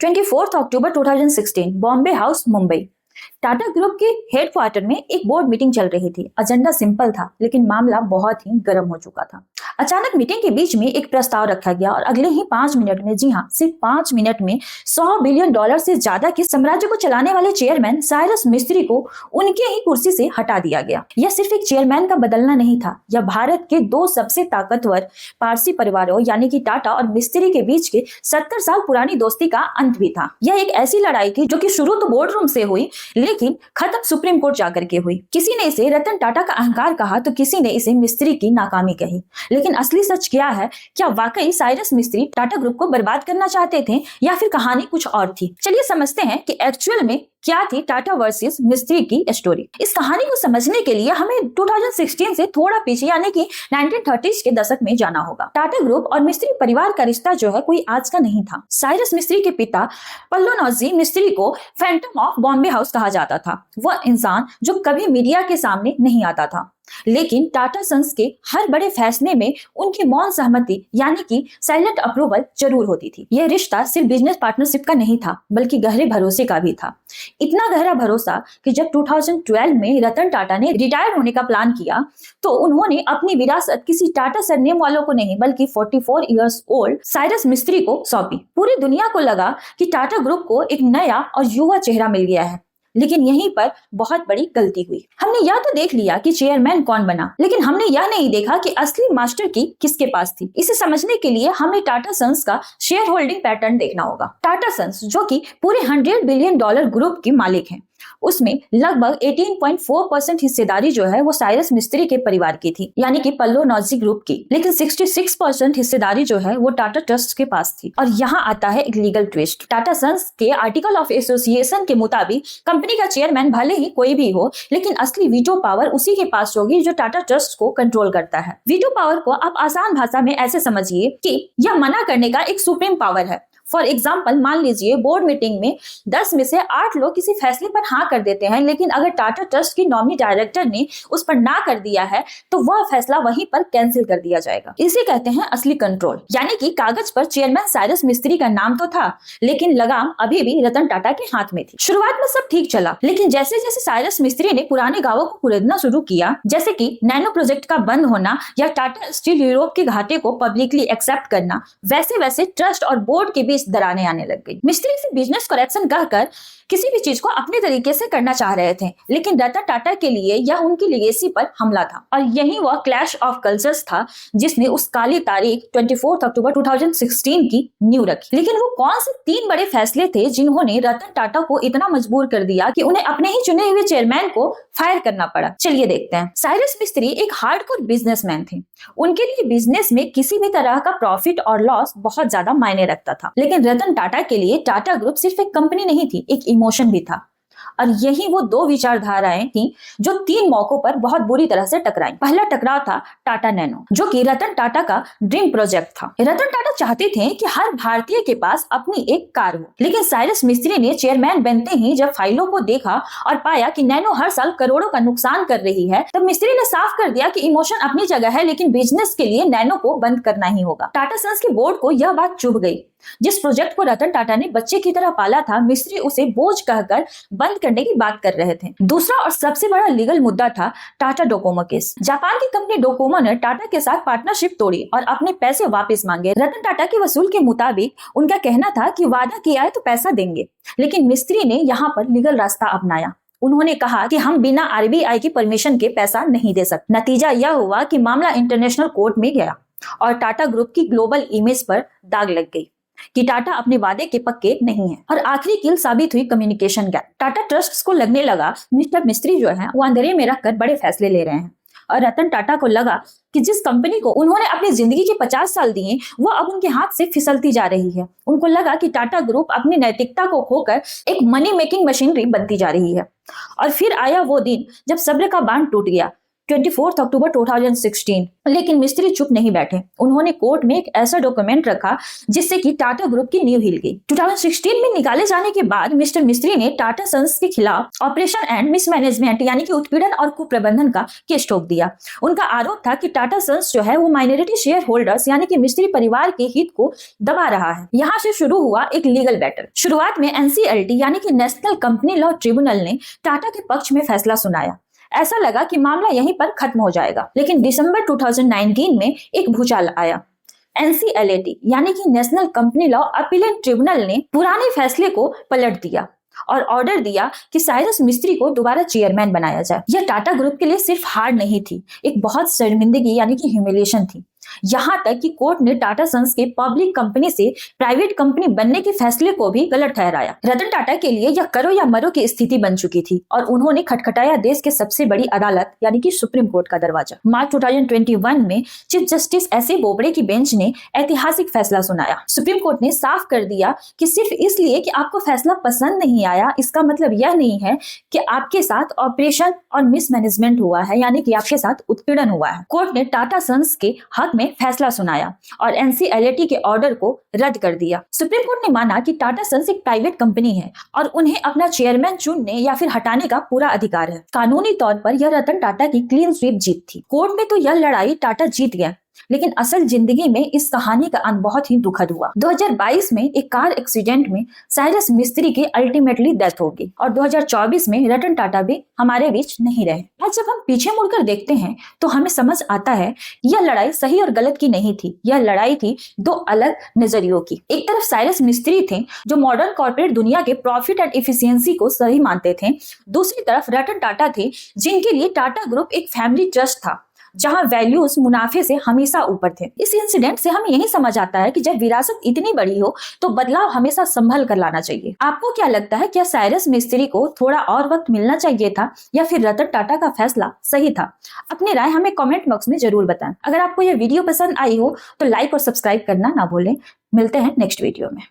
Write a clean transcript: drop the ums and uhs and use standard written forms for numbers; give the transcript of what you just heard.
24 अक्टूबर 2016 Bombay house Mumbai. Tata group के headquarter में एक बोर्ड मीटिंग चल रही थी। एजेंडा सिंपल था लेकिन मामला बहुत ही गर्म हो चुका था। अचानक मीटिंग के बीच में एक प्रस्ताव रखा गया और अगले ही 5 मिनट में, जी हाँ, सिर्फ 5 मिनट में $100 बिलियन से ज्यादा के साम्राज्य को चलाने वाले चेयरमैन साइरस मिस्त्री को उनके ही कुर्सी से हटा दिया गया। यह सिर्फ एक चेयरमैन का बदलना नहीं था, यह भारत के 2 सबसे ताकतवर पारसी परिवारों यानी कि टाटा और मिस्त्री के बीच के 70 साल पुरानी दोस्ती का अंत भी था। यह एक ऐसी लड़ाई थी जो कि शुरू तो बोर्ड रूम से हुई लेकिन खत्म सुप्रीम कोर्ट जाकर के हुई। किसी ने इसे रतन टाटा का अहंकार कहा तो किसी ने इसे मिस्त्री की नाकामी कही। लेकिन असली सच क्या है? क्या वाकई साइरस मिस्त्री टाटा ग्रुप को बर्बाद करना चाहते थे या फिर कहानी कुछ और थी? चलिए समझते हैं कि एक्चुअल में क्या थी टाटा वर्सेस मिस्त्री की स्टोरी। इस कहानी को समझने के लिए हमें 2016 से थोड़ा पीछे यानी कि 1930s के दशक में जाना होगा। टाटा ग्रुप और मिस्त्री परिवार का रिश्ता जो है कोई आज का नहीं था। साइरस मिस्त्री के पिता पल्लोनौजी मिस्त्री को फैंटम ऑफ बॉम्बे हाउस कहा जाता था। वह इंसान जो कभी मीडिया के सामने नहीं आता था, लेकिन टाटा सन्स के हर बड़े फैसले में उनकी मौन सहमति यानी कि साइलेंट अप्रूवल जरूर होती थी। यह रिश्ता सिर्फ बिजनेस पार्टनरशिप का नहीं था बल्कि गहरे भरोसे का भी था। इतना गहरा भरोसा कि जब 2012 में रतन टाटा ने रिटायर होने का प्लान किया तो उन्होंने अपनी विरासत किसी टाटा सरनेम वालों को नहीं बल्कि 44 इयर्स ओल्ड साइरस मिस्त्री को सौंपी। पूरी दुनिया को लगा कि टाटा ग्रुप को एक नया और युवा चेहरा मिल गया है, लेकिन यहीं पर बहुत बड़ी गलती हुई। हमने यह तो देख लिया कि चेयरमैन कौन बना, लेकिन हमने यह नहीं देखा कि असली मास्टर की किसके पास थी। इसे समझने के लिए हमें टाटा सन्स का शेयर होल्डिंग पैटर्न देखना होगा। टाटा सन्स जो कि पूरे $100 बिलियन ग्रुप की मालिक हैं, उसमें लगभग 18.4% हिस्सेदारी जो है वो साइरस मिस्त्री के परिवार की थी यानी कि पल्लोनौजी ग्रुप की, लेकिन 66% हिस्सेदारी जो है वो टाटा ट्रस्ट के पास थी। और यहाँ आता है एक लीगल ट्विस्ट। टाटा सन्स के आर्टिकल ऑफ एसोसिएशन के मुताबिक कंपनी का चेयरमैन भले ही कोई भी हो, लेकिन असली वीटो पावर उसी के पास होगी जो टाटा ट्रस्ट को कंट्रोल करता है। वीटो पावर को आप आसान भाषा में ऐसे समझिए कि यह मना करने का एक सुप्रीम पावर है। फॉर एग्जाम्पल, मान लीजिए बोर्ड मीटिंग में 10 में से 8 लोग किसी फैसले पर हाँ कर देते हैं, लेकिन अगर टाटा ट्रस्ट की नॉमिनी डायरेक्टर ने उस पर ना कर दिया है तो वह फैसला वहीं पर कैंसिल कर दिया जाएगा। इसे कहते हैं असली कंट्रोल। यानी कि कागज पर चेयरमैन साइरस मिस्त्री का नाम तो था, लेकिन लगाम अभी भी रतन टाटा के हाथ में थी। शुरुआत में सब ठीक चला, लेकिन जैसे जैसे साइरस मिस्त्री ने पुराने गांवों को कुरेदना शुरू किया, जैसे कि नैनो प्रोजेक्ट का बंद होना या टाटा स्टील यूरोप के घाटे को पब्लिकली एक्सेप्ट करना, वैसे वैसे ट्रस्ट और बोर्ड के बीच दरारें आने लग गई। मिस्त्री से बिजनेस करेक्शन कहकर किसी भी चीज को अपने तरीके से करना चाह रहे थे, लेकिन रतन टाटा के लिए यह उनकी लेगेसी पर हमला था। और यही वह क्लैश ऑफ कल्चर्स था जिसने उस काली तारीख 24 अक्टूबर 2016 की नींव रखी। लेकिन वो कौन से 3 बड़े फैसले थे जिन्होंने रतन टाटा को इतना मजबूर कर दिया कि उन्हें अपने ही चुने हुए चेयरमैन को फायर करना पड़ा? चलिए देखते हैं। साइरस मिस्त्री एक हार्डकोर बिजनेसमैन थे। उनके लिए बिजनेस में किसी भी तरह का प्रॉफिट और लॉस बहुत ज्यादा मायने रखता था, लेकिन रतन टाटा के लिए टाटा ग्रुप सिर्फ एक कंपनी नहीं थी, एक इमोशन भी था। और यही वो 2 विचारधाराएं थी जो 3 मौकों पर बहुत बुरी तरह से टकराई। पहला टकराव था टाटा नैनो, जो कि रतन टाटा का ड्रीम प्रोजेक्ट था। रतन टाटा चाहते थे कि हर भारतीय के पास अपनी एक कार हो, लेकिन साइरस मिस्त्री ने चेयरमैन बनते ही जब फाइलों को देखा और पाया कि नैनो हर साल करोड़ों का नुकसान कर रही है, तब मिस्त्री ने साफ कर दिया कि इमोशन अपनी जगह है, लेकिन बिजनेस के लिए नैनो को बंद करना ही होगा। टाटा सन्स के बोर्ड को यह बात चुभ गई। जिस प्रोजेक्ट को रतन टाटा ने बच्चे की तरह पाला था, मिस्त्री उसे बोझ कहकर बंद करने की बात कर रहे थे। दूसरा और सबसे बड़ा लीगल मुद्दा था टाटा डोकोमो केस। जापान की कंपनी डोकोमो ने टाटा के साथ पार्टनरशिप तोड़ी और अपने पैसे वापस मांगे। रतन टाटा के वसूल के मुताबिक उनका कहना था कि वादा किया है तो पैसा देंगे, लेकिन मिस्त्री ने यहाँ पर लीगल रास्ता अपनाया। उन्होंने कहा कि हम बिना आरबीआई की परमिशन के पैसा नहीं दे सकते। नतीजा यह हुआ कि मामला इंटरनेशनल कोर्ट में गया और टाटा ग्रुप की ग्लोबल इमेज पर दाग लग गई कि टाटा अपने वादे के पक्के नहीं है। और आखिरी कील साबित हुई कम्युनिकेशन गैप। टाटा ट्रस्ट को लगने लगा मिस्टर मिस्त्री जो है वो अंधेरे में रखकर बड़े फैसले ले रहे हैं, और रतन टाटा को लगा कि जिस कंपनी को उन्होंने अपनी जिंदगी के 50 साल दिए वो अब उनके हाथ से फिसलती जा रही है। उनको लगा कि टाटा ग्रुप अपनी नैतिकता को खोकर एक मनी मेकिंग मशीनरी बनती जा रही है। और फिर आया वो दिन जब सब्र का बांध टूट गया। 24 अक्टूबर 2016। लेकिन मिस्त्री चुप नहीं बैठे, उन्होंने कोर्ट में एक ऐसा डॉक्यूमेंट रखा जिससे कि टाटा ग्रुप की नींव हिल गई। 2016 में निकाले जाने के बाद मिस्टर मिस्त्री ने टाटा सन्स के खिलाफ ऑपरेशन एंड मिसमैनेजमेंट यानी कि उत्पीड़न और कुप्रबंधन का केस ठोक दिया। उनका आरोप था कि टाटा सन्स जो है वो माइनॉरिटी शेयर होल्डर्स यानी कि मिस्त्री परिवार के हित को दबा रहा है। यहाँ से शुरू हुआ एक लीगल बैटल। शुरुआत में एनसीएलटी यानी कि नेशनल कंपनी लॉ ट्रिब्यूनल ने टाटा के पक्ष में फैसला सुनाया। ऐसा लगा कि मामला यहीं पर खत्म हो जाएगा, लेकिन दिसंबर 2019 में एक भूचाल आया। एनसीएलटी यानी कि national company law appellate tribunal ने पुराने फैसले को पलट दिया और ऑर्डर दिया कि साइरस मिस्त्री को दोबारा चेयरमैन बनाया जाए। यह टाटा ग्रुप के लिए सिर्फ हार नहीं थी, एक बहुत शर्मिंदगी यानी कि ह्यूमिलिएशन थी। यहाँ तक कि कोर्ट ने टाटा सन्स के पब्लिक कंपनी से प्राइवेट कंपनी बनने के फैसले को भी गलत ठहराया। रतन टाटा के लिए यह करो या मरो की स्थिति बन चुकी थी और उन्होंने खटखटाया देश के सबसे बड़ी अदालत यानी कि सुप्रीम कोर्ट का दरवाजा। मार्च 2021 में chief justice S A Bobde की बेंच ने ऐतिहासिक फैसला सुनाया। सुप्रीम कोर्ट ने साफ कर दिया कि सिर्फ इसलिए कि आपको फैसला पसंद नहीं आया, इसका मतलब यह नहीं है कि आपके साथ ऑपरेशन और मिसमैनेजमेंट हुआ है यानी कि आपके साथ उत्पीड़न हुआ है। कोर्ट ने टाटा सन्स के हक में फैसला सुनाया और एनसीएलटी के ऑर्डर को रद्द कर दिया। सुप्रीम कोर्ट ने माना कि टाटा सन्स एक प्राइवेट कंपनी है और उन्हें अपना चेयरमैन चुनने या फिर हटाने का पूरा अधिकार है। कानूनी तौर पर यह रतन टाटा की क्लीन स्वीप जीत थी। कोर्ट में तो यह लड़ाई टाटा जीत गया, लेकिन असल जिंदगी में इस कहानी का अंत बहुत ही दुखद हुआ। 2022 में एक कार एक्सीडेंट में साइरस मिस्त्री की अल्टीमेटली डेथ हो गई और 2024 में रतन टाटा भी हमारे बीच नहीं रहे। आज जब हम पीछे मुड़कर देखते हैं तो हमें समझ आता है यह लड़ाई सही और गलत की नहीं थी, यह लड़ाई थी दो अलग नजरियों की। एक तरफ साइरस मिस्त्री थे जो मॉडर्न कॉर्पोरेट दुनिया के प्रॉफिट एंड इफिशियंसी को सही मानते थे, दूसरी तरफ रतन टाटा थे जिनके लिए टाटा ग्रुप एक फैमिली ट्रस्ट था जहां वैल्यूज मुनाफे से हमेशा ऊपर थे। इस इंसिडेंट से हमें यही समझ आता है कि जब विरासत इतनी बड़ी हो तो बदलाव हमेशा संभल कर लाना चाहिए। आपको क्या लगता है, क्या साइरस मिस्त्री को थोड़ा और वक्त मिलना चाहिए था या फिर रतन टाटा का फैसला सही था? अपनी राय हमें कमेंट बॉक्स में जरूर बताएं। अगर आपको यह वीडियो पसंद आई हो तो लाइक और सब्सक्राइब करना ना भूलें। मिलते हैं नेक्स्ट वीडियो में।